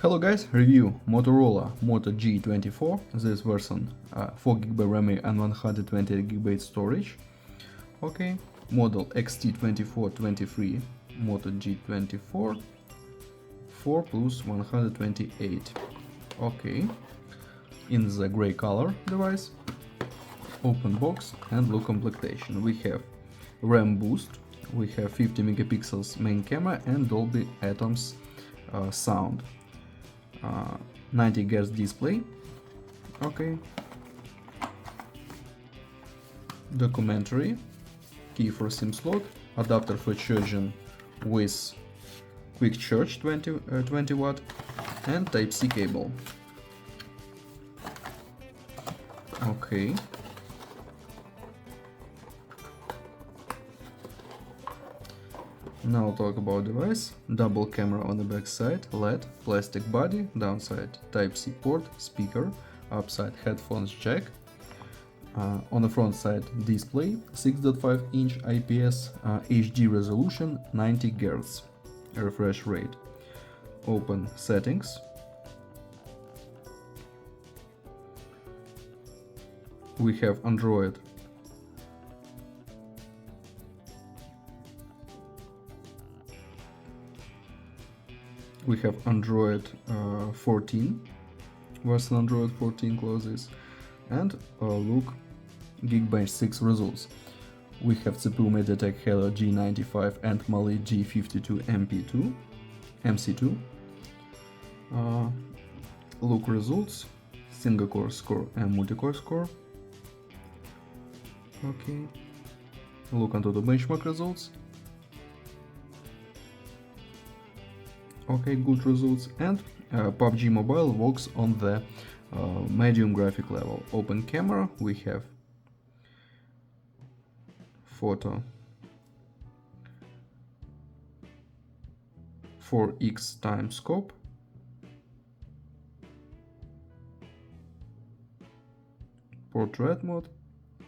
Hello guys, review Motorola Moto G24, this version 4GB RAM and 128GB storage. Okay, model XT2423 Moto G24 4 plus 128. Okay, in the gray color device, open box and look completation. We have RAM boost, we have 50 megapixels main camera and Dolby Atmos sound. 90 Hz display. Okay. Documentary, key for SIM slot, adapter for charging with quick charge 20 watt and Type-C cable. Okay. Now talk about device. Double camera on the back side, LED, plastic body, downside Type-C port, speaker, upside headphones jack. On the front side display, 6.5 inch IPS, HD resolution, 90 Hz, refresh rate. Open settings. We have Android. We have Android 14, version Android 14 closes, and look, Geekbench 6 results. We have CPU MediaTek Helio G95 and Mali G52 MC2. Look results, single core score and multi-core score. Okay. Look onto the benchmark results. Okay, good results, and PUBG Mobile works on the medium graphic level. Open camera, we have photo 4x time scope, portrait mode,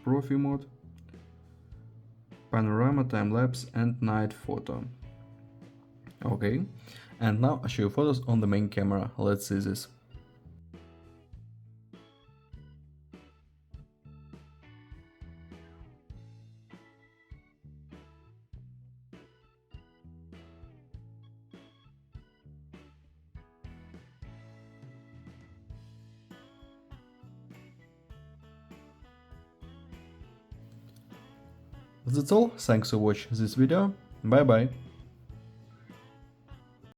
profi mode, panorama, time lapse and night photo. Okay, and now I show you photos on the main camera. Let's see this. That's all. Thanks for watching this video. Bye bye.